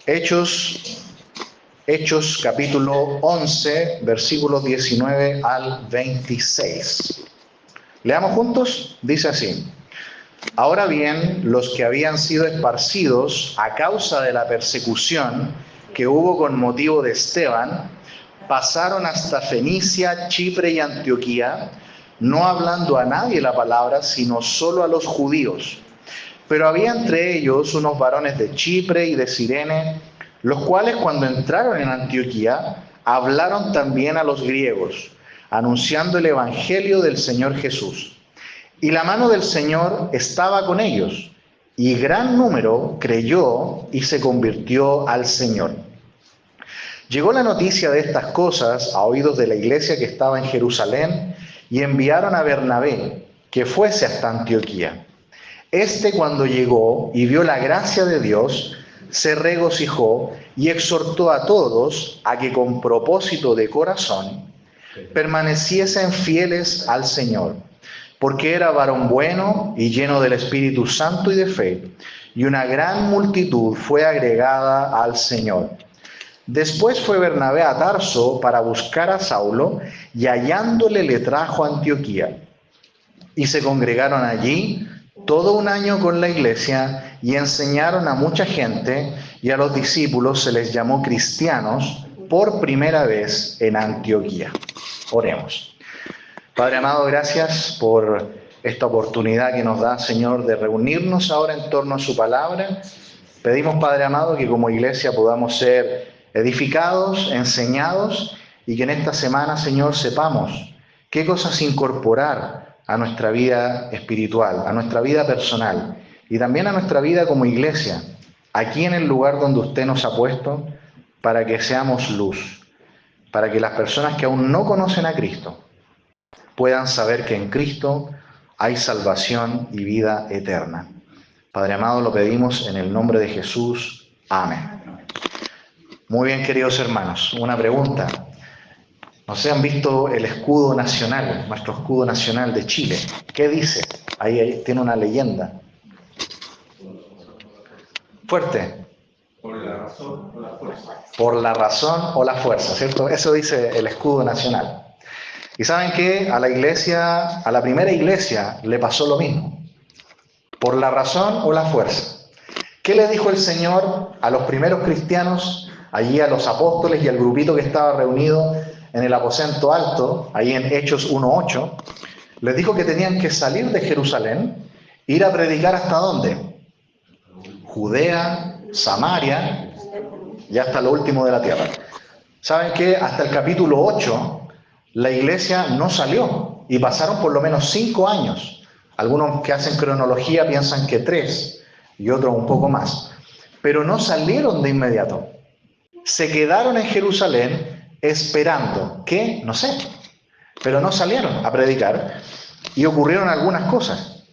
Hechos, Hechos capítulo 11, versículos 19 al 26. Leamos juntos, dice así. Ahora bien, los que habían sido esparcidos a causa de la persecución que hubo con motivo de Esteban, pasaron hasta Fenicia, Chipre y Antioquía, no hablando a nadie la palabra, sino solo a los judíos. Pero había entre ellos unos varones de Chipre y de Cirene, los cuales cuando entraron en Antioquía, hablaron también a los griegos, anunciando el evangelio del Señor Jesús. Y la mano del Señor estaba con ellos, y gran número creyó y se convirtió al Señor. Llegó la noticia de estas cosas a oídos de la iglesia que estaba en Jerusalén, y enviaron a Bernabé, que fuese hasta Antioquía. Este, cuando llegó y vio la gracia de Dios, se regocijó y exhortó a todos a que con propósito de corazón permaneciesen fieles al Señor, porque era varón bueno y lleno del Espíritu Santo y de fe, y una gran multitud fue agregada al Señor. Después fue Bernabé a Tarso para buscar a Saulo, y hallándole le trajo a Antioquía. Y se congregaron allí todo un año con la iglesia, y enseñaron a mucha gente, y a los discípulos se les llamó cristianos por primera vez en Antioquía. Oremos. Padre amado, gracias por esta oportunidad que nos da, Señor, de reunirnos ahora en torno a su palabra. Pedimos, Padre amado, que como iglesia podamos ser edificados, enseñados, y que en esta semana, Señor, sepamos qué cosas incorporar a nuestra vida espiritual, a nuestra vida personal y también a nuestra vida como iglesia, aquí en el lugar donde usted nos ha puesto, para que seamos luz, para que las personas que aún no conocen a Cristo puedan saber que en Cristo hay salvación y vida eterna. Padre amado, lo pedimos en el nombre de Jesús. Amén. Muy bien, queridos hermanos, una pregunta. ¿No se han visto el escudo nacional, nuestro escudo nacional de Chile? ¿Qué dice? Ahí tiene una leyenda. Fuerte. Por la razón o la fuerza. Por la razón o la fuerza, ¿cierto? Eso dice el escudo nacional. Y saben que a la iglesia, a la primera iglesia, le pasó lo mismo. Por la razón o la fuerza. ¿Qué le dijo el Señor a los primeros cristianos, allí a los apóstoles y al grupito que estaba reunido en el aposento alto, ahí en Hechos 1:8? Les dijo que tenían que salir de Jerusalén, ir a predicar ¿hasta dónde? Judea, Samaria y hasta lo último de la tierra. ¿Saben qué? Hasta el capítulo 8 la iglesia no salió y pasaron por lo menos 5 años. Algunos que hacen cronología piensan que 3 y otros un poco más. Pero no salieron de inmediato. Se quedaron en Jerusalén esperando. ¿Qué? No sé. Pero no salieron a predicar y ocurrieron algunas cosas.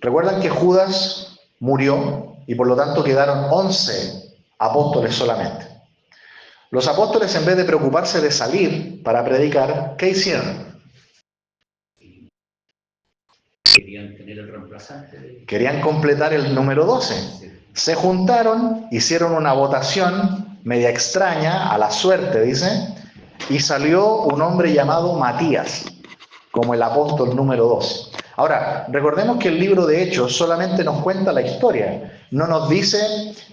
Recuerdan que Judas murió y por lo tanto quedaron 11 apóstoles solamente. Los apóstoles, en vez de preocuparse de salir para predicar, ¿qué hicieron? Querían tener el reemplazante. Querían completar el número 12. Se juntaron, hicieron una votación media extraña, a la suerte, dice, y salió un hombre llamado Matías, como el apóstol número 12. Ahora, recordemos que el libro de Hechos solamente nos cuenta la historia. No nos dice,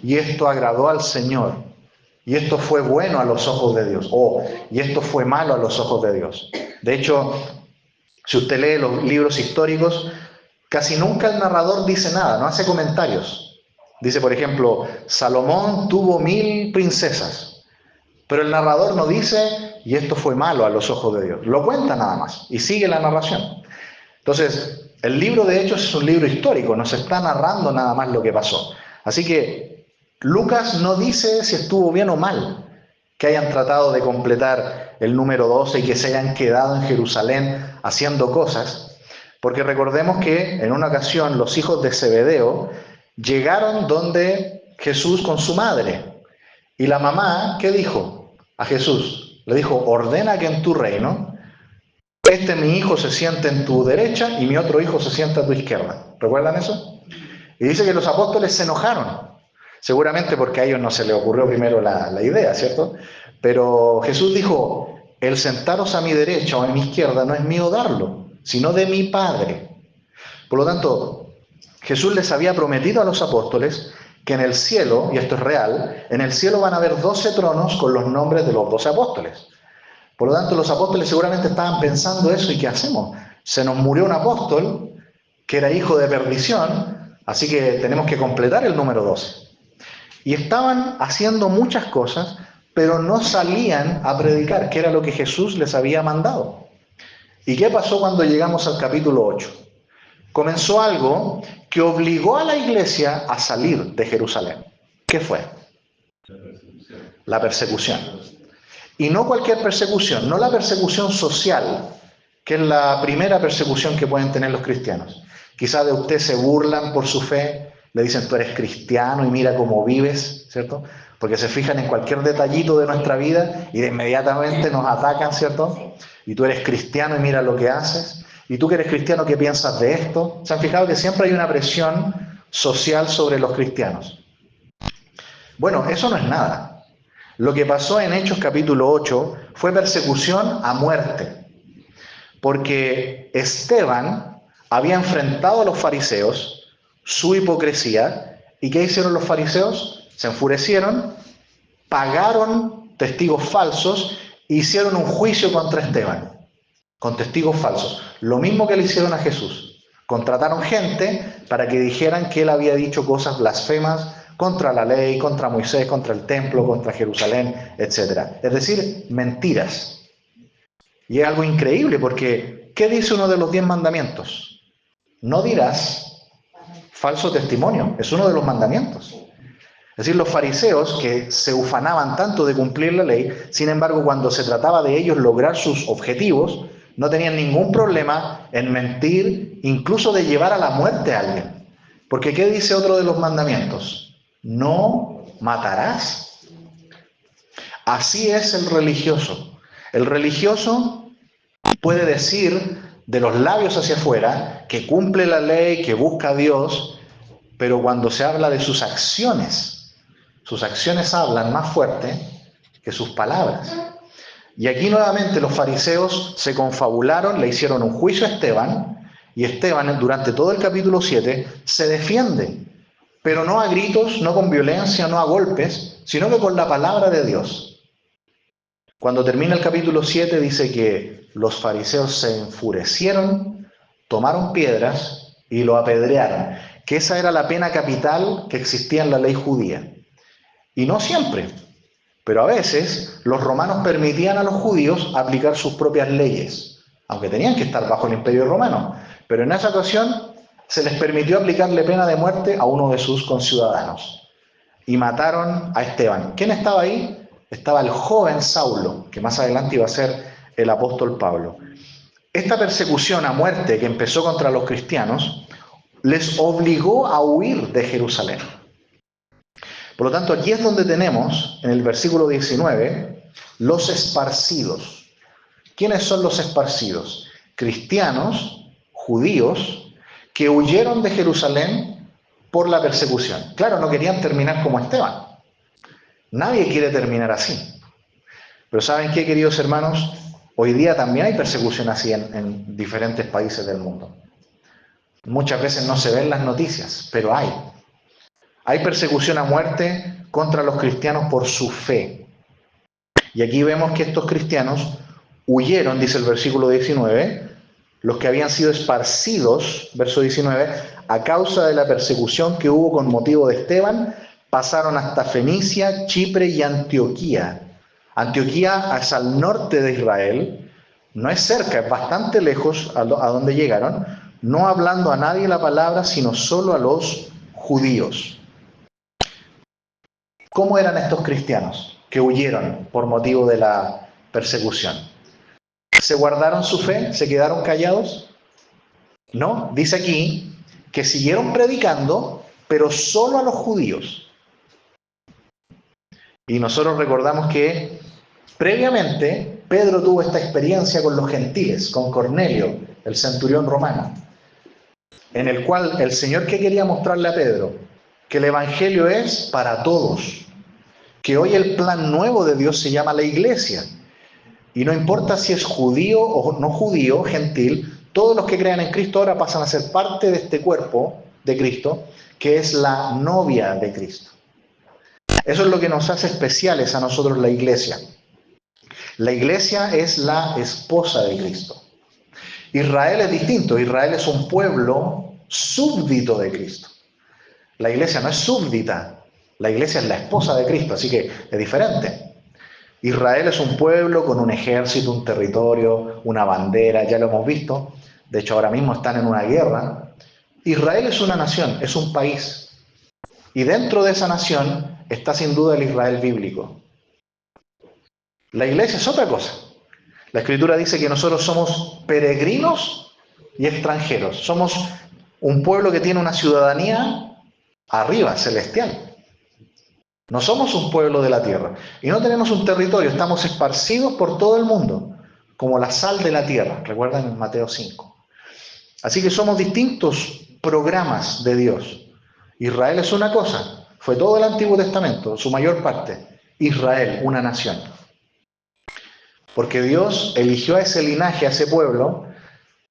y esto agradó al Señor. Y esto fue bueno a los ojos de Dios. Y esto fue malo a los ojos de Dios. De hecho, si usted lee los libros históricos, casi nunca el narrador dice nada, no hace comentarios. Dice, por ejemplo, Salomón tuvo 1000 princesas. Pero el narrador no dice, y esto fue malo a los ojos de Dios. Lo cuenta nada más y sigue la narración. Entonces, el libro de Hechos es un libro histórico, nos está narrando nada más lo que pasó. Así que Lucas no dice si estuvo bien o mal que hayan tratado de completar el número 12 y que se hayan quedado en Jerusalén haciendo cosas, porque recordemos que en una ocasión los hijos de Zebedeo llegaron donde Jesús con su madre. Y la mamá, ¿qué dijo a Jesús? Le dijo, ordena que en tu reino, mi hijo se siente en tu derecha y mi otro hijo se sienta a tu izquierda. ¿Recuerdan eso? Y dice que los apóstoles se enojaron. Seguramente porque a ellos no se les ocurrió primero la idea, ¿cierto? Pero Jesús dijo, el sentaros a mi derecha o a mi izquierda no es mío darlo, sino de mi Padre. Por lo tanto, Jesús les había prometido a los apóstoles que en el cielo, y esto es real, en el cielo van a haber 12 tronos con los nombres de los 12 apóstoles. Por lo tanto, los apóstoles seguramente estaban pensando eso, ¿y qué hacemos? Se nos murió un apóstol que era hijo de perdición, así que tenemos que completar el número 12. Y estaban haciendo muchas cosas, pero no salían a predicar, que era lo que Jesús les había mandado. ¿Y qué pasó cuando llegamos al capítulo 8? Comenzó algo que obligó a la iglesia a salir de Jerusalén. ¿Qué fue? La persecución. Y no cualquier persecución, no la persecución social, que es la primera persecución que pueden tener los cristianos. Quizás de usted se burlan por su fe, le dicen tú eres cristiano y mira cómo vives, ¿cierto? Porque se fijan en cualquier detallito de nuestra vida y de inmediatamente nos atacan, ¿cierto? Y tú eres cristiano y mira lo que haces. Y tú que eres cristiano, ¿qué piensas de esto? ¿Se han fijado que siempre hay una presión social sobre los cristianos? Bueno, eso no es nada. Lo que pasó en Hechos capítulo 8 fue persecución a muerte. Porque Esteban había enfrentado a los fariseos su hipocresía. ¿Y qué hicieron los fariseos? Se enfurecieron, pagaron testigos falsos e hicieron un juicio contra Esteban, con testigos falsos. Lo mismo que le hicieron a Jesús. Contrataron gente para que dijeran que él había dicho cosas blasfemas contra la ley, contra Moisés, contra el templo, contra Jerusalén, etc. Es decir, mentiras. Y es algo increíble porque, ¿qué dice uno de los 10 mandamientos? No dirás falso testimonio, es uno de los mandamientos. Es decir, los fariseos que se ufanaban tanto de cumplir la ley, sin embargo, cuando se trataba de ellos lograr sus objetivos, no tenían ningún problema en mentir, incluso de llevar a la muerte a alguien. Porque ¿qué dice otro de los mandamientos? No matarás. Así es el religioso. El religioso puede decir de los labios hacia afuera que cumple la ley, que busca a Dios, pero cuando se habla de sus acciones hablan más fuerte que sus palabras. Y aquí nuevamente los fariseos se confabularon, le hicieron un juicio a Esteban, y Esteban durante todo el capítulo 7 se defiende, pero no a gritos, no con violencia, no a golpes, sino que con la palabra de Dios. Cuando termina el capítulo 7 dice que los fariseos se enfurecieron, tomaron piedras y lo apedrearon, que esa era la pena capital que existía en la ley judía. Y no siempre, pero a veces los romanos permitían a los judíos aplicar sus propias leyes, aunque tenían que estar bajo el imperio romano. Pero en esa ocasión se les permitió aplicarle pena de muerte a uno de sus conciudadanos. Y mataron a Esteban. ¿Quién estaba ahí? Estaba el joven Saulo, que más adelante iba a ser el apóstol Pablo. Esta persecución a muerte que empezó contra los cristianos les obligó a huir de Jerusalén. Por lo tanto, aquí es donde tenemos, en el versículo 19, los esparcidos. ¿Quiénes son los esparcidos? Cristianos, judíos, que huyeron de Jerusalén por la persecución. Claro, no querían terminar como Esteban. Nadie quiere terminar así. Pero ¿saben qué, queridos hermanos? Hoy día también hay persecución así en diferentes países del mundo. Muchas veces no se ven las noticias, pero hay. Hay persecución a muerte contra los cristianos por su fe. Y aquí vemos que estos cristianos huyeron, dice el versículo 19, los que habían sido esparcidos, verso 19, a causa de la persecución que hubo con motivo de Esteban, pasaron hasta Fenicia, Chipre y Antioquía. Antioquía es al norte de Israel, no es cerca, es bastante lejos a donde llegaron, no hablando a nadie la palabra, sino solo a los judíos. ¿Cómo eran estos cristianos que huyeron por motivo de la persecución? ¿Se guardaron su fe? ¿Se quedaron callados? No, dice aquí que siguieron predicando, pero solo a los judíos. Y nosotros recordamos que previamente Pedro tuvo esta experiencia con los gentiles, con Cornelio, el centurión romano, en el cual el Señor, ¿qué quería mostrarle a Pedro? que el Evangelio es para todos, que hoy el plan nuevo de Dios se llama la iglesia. Y no importa si es judío o no judío, gentil, todos los que crean en Cristo ahora pasan a ser parte de este cuerpo de Cristo, que es la novia de Cristo. Eso es lo que nos hace especiales a nosotros la iglesia. La iglesia es la esposa de Cristo. Israel es distinto. Israel es un pueblo súbdito de Cristo. La iglesia no es súbdita. La iglesia es la esposa de Cristo, así que es diferente. Israel es un pueblo con un ejército, un territorio, una bandera, ya lo hemos visto. De hecho, ahora mismo están en una guerra. Israel es una nación, es un país. Y dentro de esa nación está sin duda el Israel bíblico. La iglesia es otra cosa. La Escritura dice que nosotros somos peregrinos y extranjeros. Somos un pueblo que tiene una ciudadanía arriba, celestial. No somos un pueblo de la tierra. Y no tenemos un territorio, estamos esparcidos por todo el mundo, como la sal de la tierra. Recuerdan en Mateo 5. Así que somos distintos programas de Dios. Israel es una cosa, fue todo el Antiguo Testamento, su mayor parte. Israel, una nación. Porque Dios eligió a ese linaje, a ese pueblo,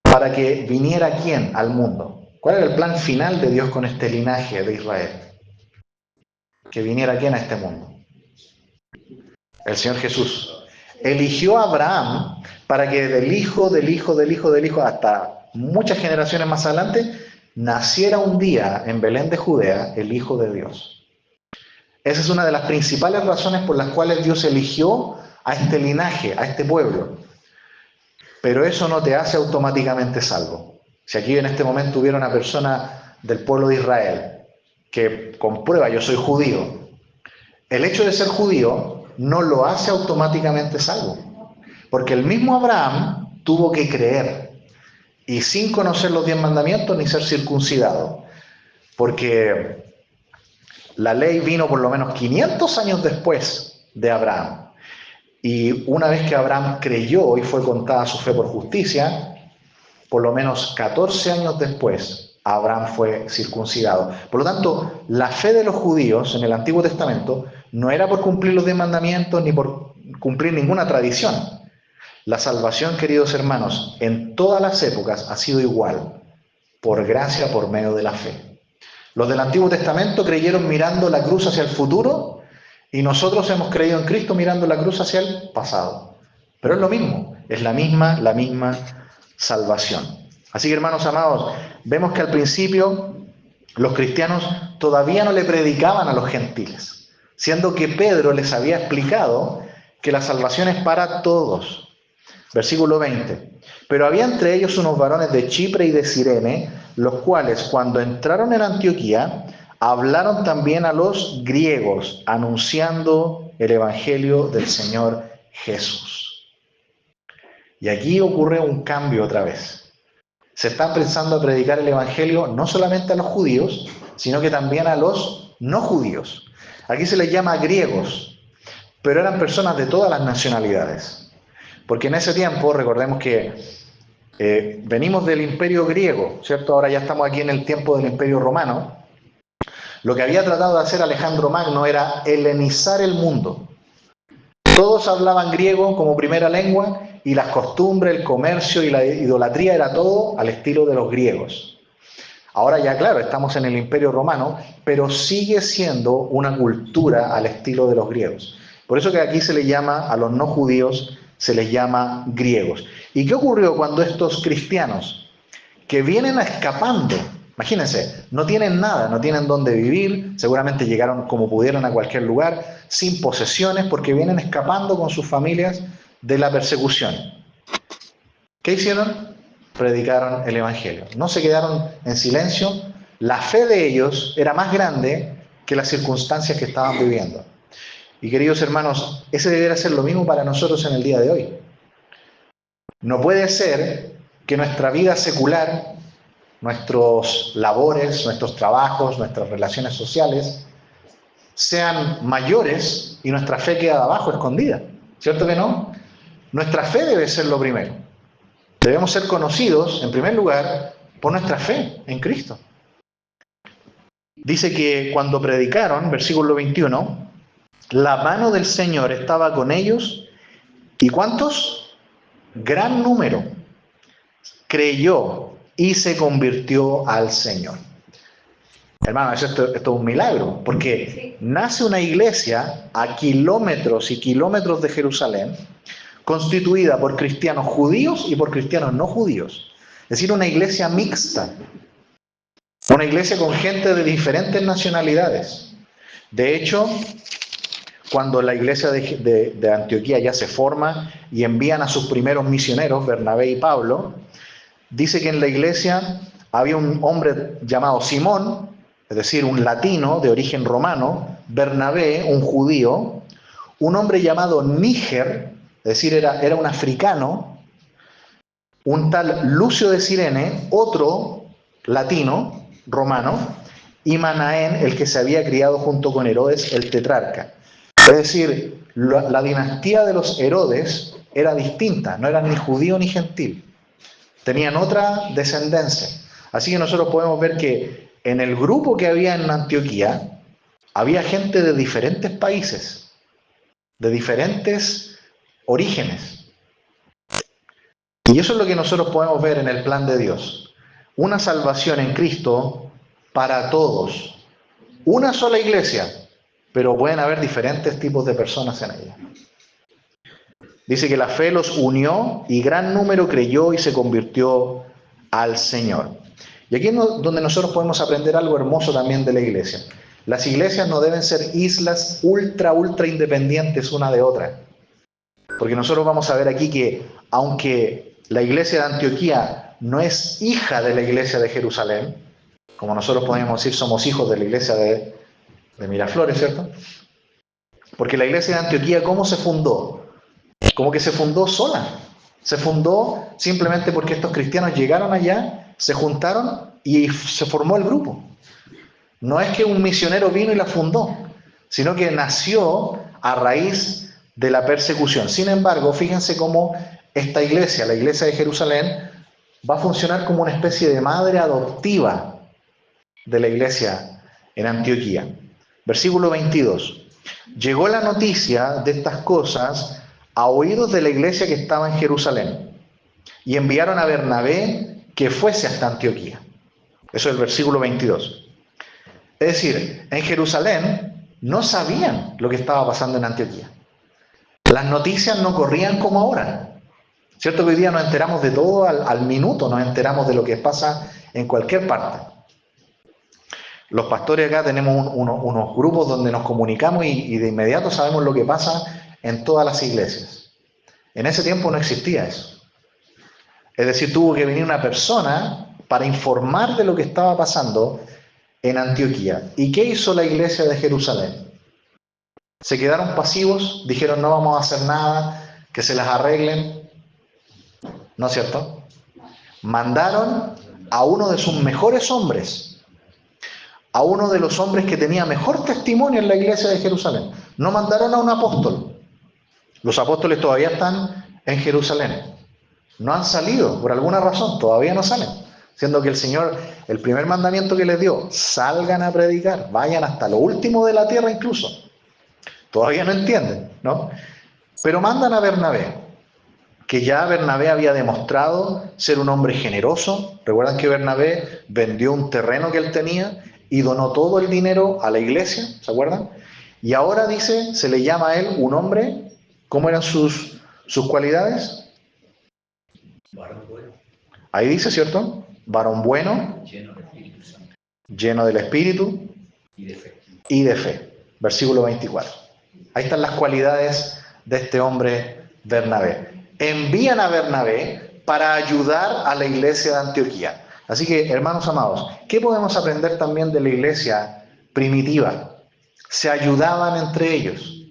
para que viniera ¿quién? Al mundo. ¿Cuál era el plan final de Dios con este linaje de Israel? Que viniera ¿quién a este mundo? El Señor Jesús. Eligió a Abraham para que del hijo, hasta muchas generaciones más adelante, naciera un día en Belén de Judea el Hijo de Dios. Esa es una de las principales razones por las cuales Dios eligió a este linaje, a este pueblo. Pero eso no te hace automáticamente salvo. Si aquí en este momento hubiera una persona del pueblo de Israel que comprueba yo soy judío, el hecho de ser judío no lo hace automáticamente salvo. Porque el mismo Abraham tuvo que creer y sin conocer los 10 mandamientos ni ser circuncidado. Porque la ley vino por lo menos 500 años después de Abraham. Y una vez que Abraham creyó y fue contada su fe por justicia, por lo menos 14 años después, Abraham fue circuncidado. Por lo tanto, la fe de los judíos en el Antiguo Testamento no era por cumplir los 10 mandamientos ni por cumplir ninguna tradición. La salvación, queridos hermanos, en todas las épocas ha sido igual, por gracia, por medio de la fe. Los del Antiguo Testamento creyeron mirando la cruz hacia el futuro y nosotros hemos creído en Cristo mirando la cruz hacia el pasado. Pero es lo mismo, es la misma salvación. Así que, hermanos amados, vemos que al principio los cristianos todavía no le predicaban a los gentiles, siendo que Pedro les había explicado que la salvación es para todos. Versículo 20. Pero había entre ellos unos varones de Chipre y de Cirene, los cuales cuando entraron en Antioquía, hablaron también a los griegos, anunciando el evangelio del Señor Jesús. Y aquí ocurre un cambio otra vez. Se está empezando a predicar el evangelio no solamente a los judíos, sino que también a los no judíos. Aquí se les llama griegos, pero eran personas de todas las nacionalidades. Porque en ese tiempo, recordemos que venimos del imperio griego, ¿cierto? Ahora ya estamos aquí en el tiempo del imperio romano. Lo que había tratado de hacer Alejandro Magno era helenizar el mundo. Todos hablaban griego como primera lengua y las costumbres, el comercio y la idolatría era todo al estilo de los griegos. Ahora ya, claro, estamos en el imperio romano, pero sigue siendo una cultura al estilo de los griegos. Por eso que aquí se le llama a los no judíos, se les llama griegos. ¿Y qué ocurrió cuando estos cristianos que vienen escapando, imagínense, no tienen nada, no tienen dónde vivir, seguramente llegaron como pudieron a cualquier lugar, sin posesiones, porque vienen escapando con sus familias de la persecución? ¿Qué hicieron? Predicaron el evangelio. No se quedaron en silencio. La fe de ellos era más grande que las circunstancias que estaban viviendo. Y queridos hermanos, ese debería ser lo mismo para nosotros en el día de hoy. No puede ser que nuestra vida secular, nuestros labores, nuestros trabajos, nuestras relaciones sociales sean mayores y nuestra fe queda abajo, escondida. ¿Cierto que no? Nuestra fe debe ser lo primero. Debemos ser conocidos, en primer lugar, por nuestra fe en Cristo. Dice que cuando predicaron, versículo 21, la mano del Señor estaba con ellos. ¿Y cuántos? Gran número. Creyó y se convirtió al Señor. Hermano, esto es un milagro, porque nace una iglesia a kilómetros y kilómetros de Jerusalén, constituida por cristianos judíos y por cristianos no judíos. Es decir, una iglesia mixta. Una iglesia con gente de diferentes nacionalidades. De hecho, cuando la iglesia de Antioquía ya se forma y envían a sus primeros misioneros, Bernabé y Pablo, dice que en la iglesia había un hombre llamado Simón, es decir, un latino de origen romano, Bernabé, un judío, un hombre llamado Níger, es decir, era un africano, un tal Lucio de Cirene, otro latino, romano, y Manaén, el que se había criado junto con Herodes, el tetrarca. Es decir, la dinastía de los Herodes era distinta, no eran ni judío ni gentil, tenían otra descendencia. Así que nosotros podemos ver que en el grupo que había en Antioquía, había gente de diferentes países, de diferentes orígenes. Y eso es lo que nosotros podemos ver en el plan de Dios. Una salvación en Cristo para todos. Una sola iglesia, pero pueden haber diferentes tipos de personas en ella. Dice que la fe los unió y gran número creyó y se convirtió al Señor. Y aquí es donde nosotros podemos aprender algo hermoso también de la iglesia. Las iglesias no deben ser islas ultra independientes una de otra. Porque nosotros vamos a ver aquí que aunque la iglesia de Antioquía no es hija de la iglesia de Jerusalén, como nosotros podemos decir somos hijos de la iglesia de Miraflores, ¿cierto? Porque la iglesia de Antioquía, ¿cómo se fundó? Como que se fundó sola. Se fundó simplemente porque estos cristianos llegaron allá, se juntaron y se formó el grupo. No es que un misionero vino y la fundó, sino que nació a raíz de la persecución. Sin embargo, fíjense cómo esta iglesia, la iglesia de Jerusalén, va a funcionar como una especie de madre adoptiva de la iglesia en Antioquía. Versículo 22. Llegó la noticia de estas cosas a oídos de la iglesia que estaba en Jerusalén, y enviaron a Bernabé que fuese hasta Antioquía. Eso es el versículo 22. Es decir, en Jerusalén no sabían lo que estaba pasando en Antioquía. Las noticias no corrían como ahora. Cierto que hoy día nos enteramos de todo al minuto, nos enteramos de lo que pasa en cualquier parte. Los pastores acá tenemos unos grupos donde nos comunicamos y de inmediato sabemos lo que pasa en todas las iglesias. En ese tiempo no existía eso. Es decir, tuvo que venir una persona para informar de lo que estaba pasando en Antioquía. ¿Y qué hizo la iglesia de Jerusalén? Se quedaron pasivos, dijeron no vamos a hacer nada, que se las arreglen. ¿No es cierto? Mandaron a uno de sus mejores hombres, a uno de los hombres que tenía mejor testimonio en la iglesia de Jerusalén. No mandaron a un apóstol. Los apóstoles todavía están en Jerusalén. No han salido, por alguna razón, todavía no salen. Siendo que el Señor, el primer mandamiento que les dio, salgan a predicar, vayan hasta lo último de la tierra incluso. Todavía no entienden, ¿no? Pero mandan a Bernabé, que ya Bernabé había demostrado ser un hombre generoso. Recuerdan que Bernabé vendió un terreno que él tenía y donó todo el dinero a la iglesia, ¿se acuerdan? Y ahora dice, se le llama a él un hombre. ¿Cómo eran sus cualidades? Varón bueno, Ahí dice, ¿cierto? Varón bueno, lleno del Espíritu Santo lleno del Espíritu y de fe. y de fe. Versículo 24. Ahí están las cualidades de este hombre Bernabé. Envían a Bernabé para ayudar a la iglesia de Antioquía. Así que, hermanos amados, ¿qué podemos aprender también de la iglesia primitiva? Se ayudaban entre ellos.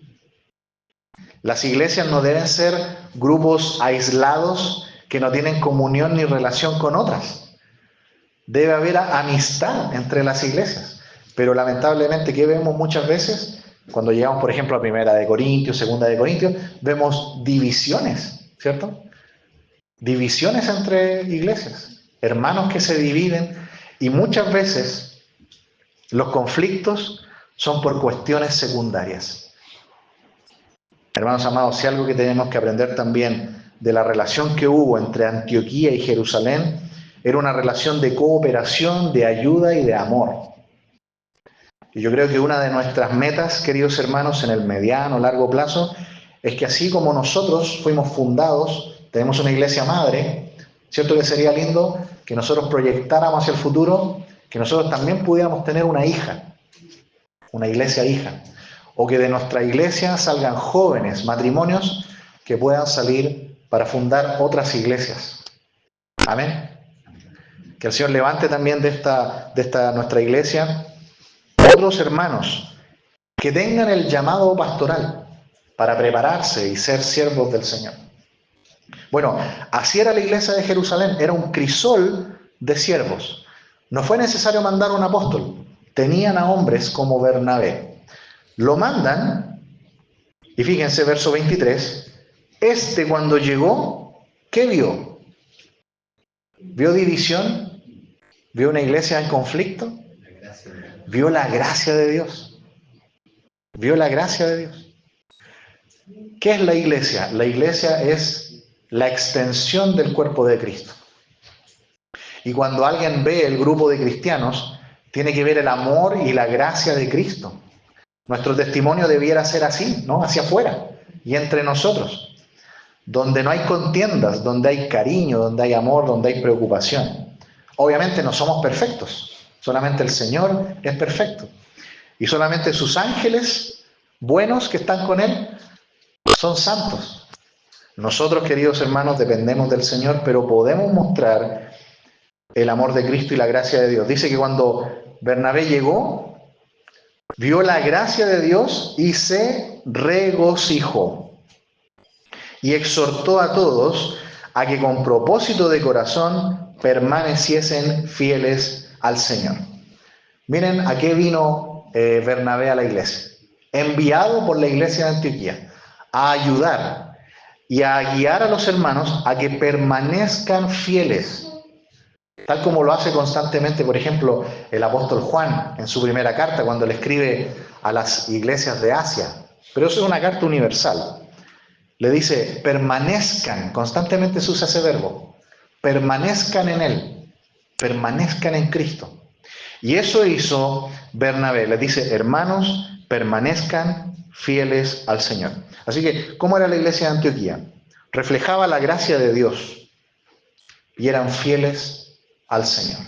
Las iglesias no deben ser grupos aislados que no tienen comunión ni relación con otras. Debe haber amistad entre las iglesias. Pero lamentablemente, ¿qué vemos muchas veces? Cuando llegamos, por ejemplo, a Primera de Corintios, Segunda de Corintios, vemos divisiones, ¿cierto? Divisiones entre iglesias, hermanos que se dividen, y muchas veces Los conflictos son por cuestiones secundarias. Hermanos amados, si algo que tenemos que aprender también de la relación que hubo entre Antioquía y Jerusalén, era una relación de cooperación, de ayuda y de amor. Y yo creo que una de nuestras metas, queridos hermanos, en el mediano, largo plazo, es que así como nosotros fuimos fundados, tenemos una iglesia madre, ¿cierto que sería lindo que nosotros proyectáramos hacia el futuro, que nosotros también pudiéramos tener una hija, una iglesia hija, o que de nuestra iglesia salgan jóvenes, matrimonios, que puedan salir para fundar otras iglesias? Amén. Que el Señor levante también de esta nuestra iglesia otros hermanos que tengan el llamado pastoral para prepararse y ser siervos del Señor. Bueno, así era la iglesia de Jerusalén, era un crisol de siervos. No fue necesario mandar un apóstol, tenían a hombres como Bernabé. Lo mandan, y fíjense verso 23, cuando llegó, ¿qué vio? ¿Vio división? ¿Vio una iglesia en conflicto? Vio la gracia de Dios. Vio la gracia de Dios. ¿Qué es la iglesia? La iglesia es la extensión del cuerpo de Cristo. Y cuando alguien ve el grupo de cristianos, tiene que ver el amor y la gracia de Cristo. Nuestro testimonio debiera ser así, ¿no? Hacia afuera y entre nosotros. Donde no hay contiendas, donde hay cariño, donde hay amor, donde hay preocupación. Obviamente no somos perfectos. Solamente el Señor es perfecto. Y solamente sus ángeles buenos que están con Él son santos. Nosotros, queridos hermanos, dependemos del Señor, pero podemos mostrar el amor de Cristo y la gracia de Dios. Dice que cuando Bernabé llegó, vio la gracia de Dios y se regocijó. Y exhortó a todos a que con propósito de corazón permaneciesen fieles al Señor. Miren a qué vino Bernabé a la iglesia. Enviado por la iglesia de Antioquía a ayudar y a guiar a los hermanos a que permanezcan fieles. Tal como lo hace constantemente, por ejemplo, el apóstol Juan en su primera carta, cuando le escribe a las iglesias de Asia. Pero eso es una carta universal. Le dice, permanezcan, constantemente se usa ese verbo, permanezcan en Él, permanezcan en Cristo. Y eso hizo Bernabé, le dice, hermanos, permanezcan fieles al Señor. Así que, ¿cómo era la iglesia de Antioquía? Reflejaba la gracia de Dios y eran fieles al Señor.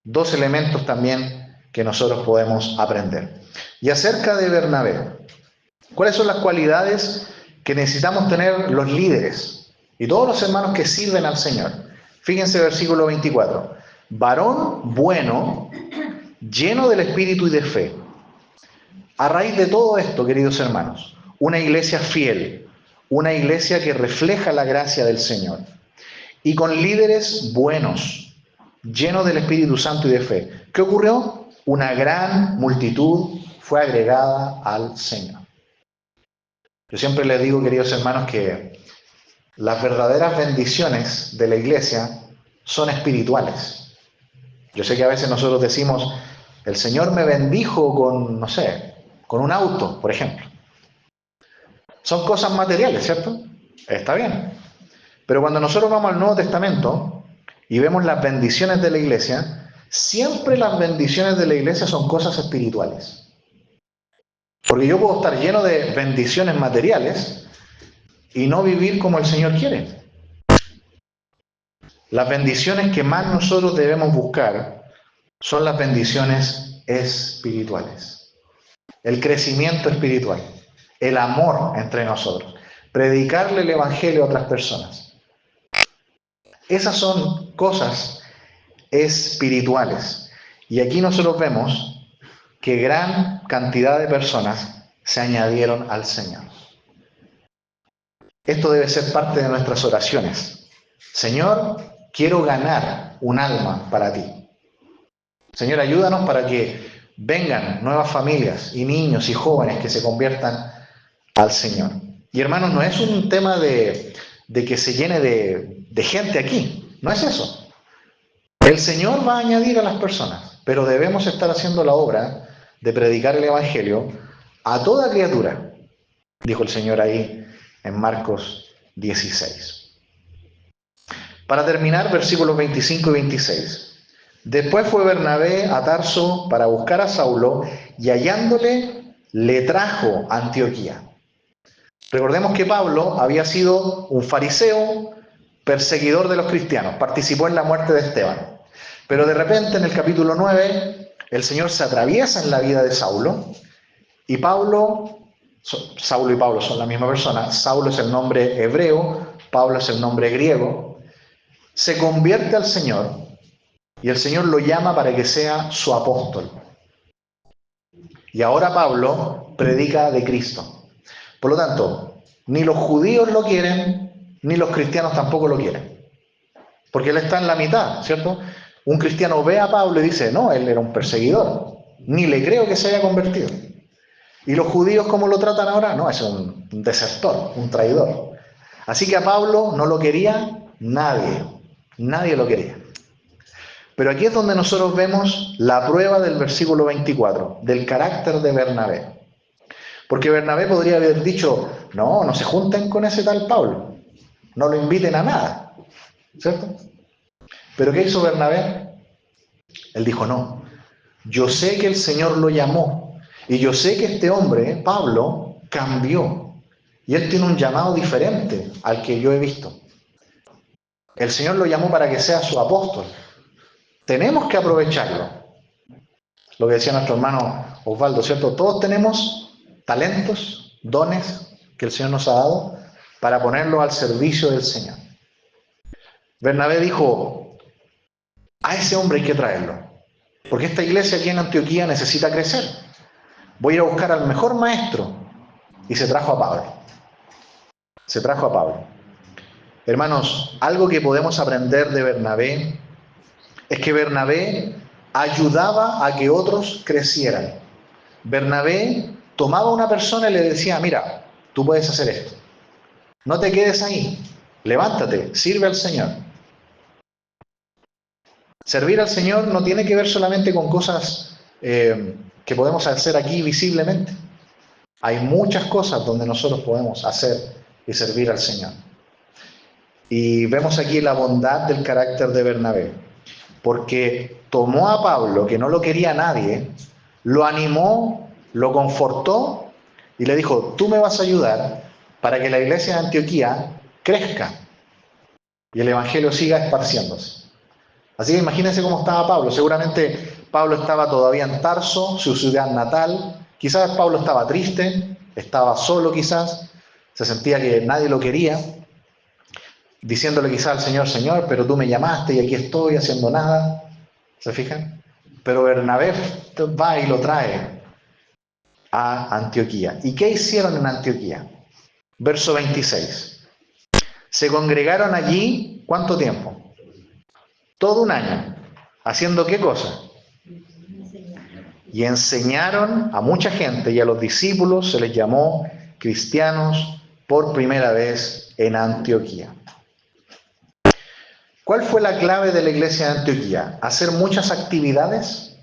Dos elementos también que nosotros podemos aprender. Y acerca de Bernabé, ¿cuáles son las cualidades que necesitamos tener los líderes y todos los hermanos que sirven al Señor? Fíjense versículo 24. Varón bueno, lleno del Espíritu y de fe. A raíz de todo esto, queridos hermanos, una iglesia fiel, una iglesia que refleja la gracia del Señor y con líderes buenos, llenos del Espíritu Santo y de fe. ¿Qué ocurrió? Una gran multitud fue agregada al Señor. Yo siempre les digo, queridos hermanos, que las verdaderas bendiciones de la iglesia son espirituales. Yo sé que a veces nosotros decimos, el Señor me bendijo con, no sé, con un auto, por ejemplo. Son cosas materiales, ¿cierto? Está bien. Pero cuando nosotros vamos al Nuevo Testamento y vemos las bendiciones de la iglesia, siempre las bendiciones de la iglesia son cosas espirituales. Porque yo puedo estar lleno de bendiciones materiales y no vivir como el Señor quiere. Las bendiciones que más nosotros debemos buscar son las bendiciones espirituales. El crecimiento espiritual, el amor entre nosotros, predicarle el Evangelio a otras personas. Esas son cosas espirituales. Y aquí nosotros vemos que gran cantidad de personas se añadieron al Señor. Esto debe ser parte de nuestras oraciones. Señor, quiero ganar un alma para ti. Señor, ayúdanos para que vengan nuevas familias y niños y jóvenes que se conviertan al Señor. Y hermanos, no es un tema de que se llene de gente aquí. No es eso. El Señor va a añadir a las personas. pero debemos estar haciendo la obra de predicar el Evangelio a toda criatura, dijo el Señor ahí en Marcos 16. Para terminar, versículos 25 y 26. Después fue Bernabé a Tarso para buscar a Saulo y hallándole le trajo a Antioquía. Recordemos que Pablo había sido un fariseo, perseguidor de los cristianos, participó en la muerte de Esteban. Pero de repente en el capítulo 9 el Señor se atraviesa en la vida de Saulo y Saulo y Pablo son la misma persona. Saulo es el nombre hebreo, Pablo es el nombre griego. Se convierte al Señor y el Señor lo llama para que sea su apóstol. Y ahora Pablo predica de Cristo. Por lo tanto, ni los judíos lo quieren, ni los cristianos tampoco lo quieren. Porque él está en la mitad, ¿cierto? Un cristiano ve a Pablo y dice, no, él era un perseguidor. Ni le creo que se haya convertido. ¿Y los judíos cómo lo tratan ahora? No, es un desertor, un traidor. Así que a Pablo no lo quería nadie. Nadie lo quería. Pero aquí es donde nosotros vemos la prueba del versículo 24, del carácter de Bernabé. Porque Bernabé podría haber dicho, no se junten con ese tal Pablo, no lo inviten a nada, ¿cierto? Pero ¿qué hizo Bernabé? Él dijo, no, yo sé que el Señor lo llamó y yo sé que este hombre, Pablo, cambió y él tiene un llamado diferente al que yo he visto. El Señor lo llamó para que sea su apóstol. Tenemos que aprovecharlo. Lo que decía nuestro hermano Osvaldo, ¿cierto? Todos tenemos talentos, dones que el Señor nos ha dado para ponerlos al servicio del Señor. Bernabé dijo, a ese hombre hay que traerlo, porque esta iglesia aquí en Antioquía necesita crecer. Voy a ir a buscar al mejor maestro. Y se trajo a Pablo. Se trajo a Pablo. Hermanos, algo que podemos aprender de Bernabé es que Bernabé ayudaba a que otros crecieran. Bernabé tomaba a una persona y le decía, mira, tú puedes hacer esto. No te quedes ahí. Levántate, sirve al Señor. Servir al Señor no tiene que ver solamente con cosas que podemos hacer aquí visiblemente. Hay muchas cosas donde nosotros podemos hacer y servir al Señor. Y vemos aquí la bondad del carácter de Bernabé, porque tomó a Pablo, que no lo quería nadie, lo animó, lo confortó y le dijo, tú me vas a ayudar para que la iglesia de Antioquía crezca y el evangelio siga esparciéndose. Así que imagínense cómo estaba Pablo. Seguramente Pablo estaba todavía en Tarso, su ciudad natal. Quizás Pablo estaba triste, estaba solo quizás, se sentía que nadie lo quería, diciéndole quizás al Señor, Señor, pero tú me llamaste y aquí estoy haciendo nada. ¿Se fijan? Pero Bernabé va y lo trae a Antioquía. ¿Y qué hicieron en Antioquía? Verso 26. Se congregaron allí, ¿cuánto tiempo? Todo un año. ¿Haciendo qué cosa? Y enseñaron a mucha gente y a los discípulos se les llamó cristianos por primera vez en Antioquía. ¿Cuál fue la clave de la iglesia de Antioquía? Hacer muchas actividades,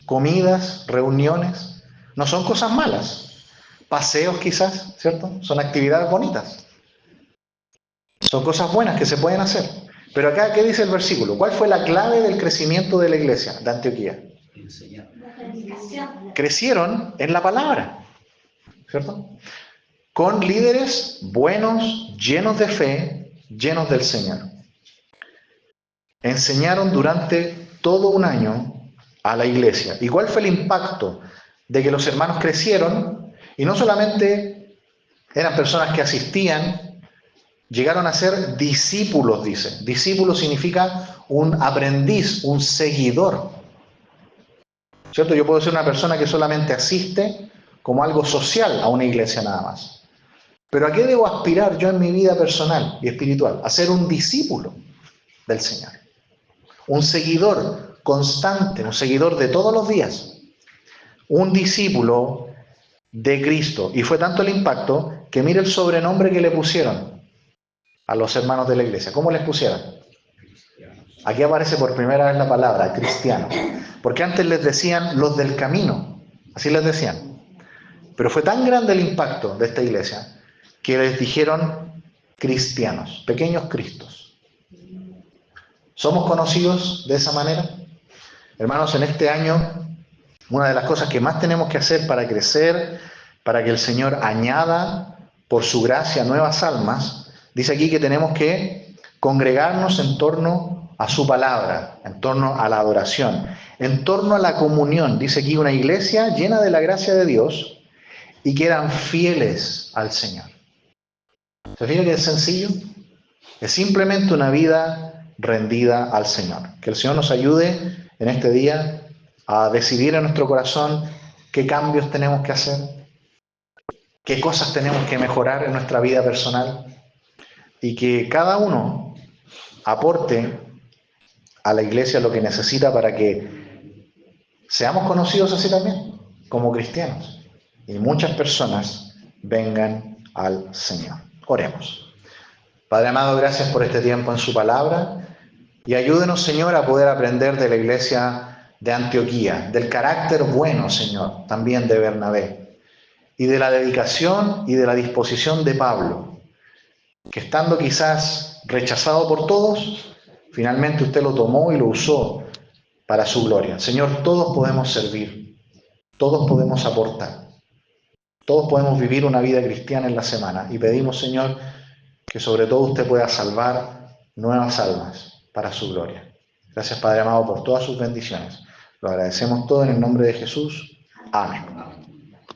comidas, reuniones. No son cosas malas. Paseos quizás, ¿cierto? Son actividades bonitas. Son cosas buenas que se pueden hacer. Pero acá, ¿qué dice el versículo? ¿Cuál fue la clave del crecimiento de la iglesia de Antioquía? Crecieron en la palabra, ¿cierto? Con líderes buenos, llenos de fe, llenos del Señor. Enseñaron durante todo un año a la iglesia. ¿Y cuál fue el impacto de que los hermanos crecieron? Y no solamente eran personas que asistían, llegaron a ser discípulos, dice. Discípulo significa un aprendiz, un seguidor. ¿Cierto? Yo puedo ser una persona que solamente asiste como algo social a una iglesia nada más. Pero ¿a qué debo aspirar yo en mi vida personal y espiritual? A ser un discípulo del Señor. Un seguidor constante, un seguidor de todos los días. Un discípulo de Cristo. Y fue tanto el impacto que mire el sobrenombre que le pusieron a los hermanos de la iglesia. ¿Cómo les pusieron? Aquí aparece por primera vez la palabra cristiano, porque antes les decían los del camino, así les decían. Pero fue tan grande el impacto de esta iglesia que les dijeron cristianos, pequeños cristos. ¿Somos conocidos de esa manera? Hermanos, en este año, una de las cosas que más tenemos que hacer para crecer, para que el Señor añada por su gracia nuevas almas, dice aquí que tenemos que congregarnos en torno a su palabra, en torno a la adoración, en torno a la comunión. Dice aquí una iglesia llena de la gracia de Dios y que eran fieles al Señor. ¿Se fija que es sencillo? Es simplemente una vida rendida al Señor. Que el Señor nos ayude en este día a decidir en nuestro corazón qué cambios tenemos que hacer, qué cosas tenemos que mejorar en nuestra vida personal y que cada uno aporte a la iglesia lo que necesita para que seamos conocidos así también, como cristianos, y muchas personas vengan al Señor. Oremos. Padre amado, gracias por este tiempo en su palabra y ayúdenos, Señor, a poder aprender de la iglesia de Antioquía, del carácter bueno, Señor, también de Bernabé, y de la dedicación y de la disposición de Pablo, que estando quizás rechazado por todos, finalmente usted lo tomó y lo usó para su gloria. Señor, todos podemos servir, todos podemos aportar, todos podemos vivir una vida cristiana en la semana y pedimos, Señor, que sobre todo usted pueda salvar nuevas almas para su gloria. Gracias, Padre amado, por todas sus bendiciones. Lo agradecemos todo en el nombre de Jesús. Amén.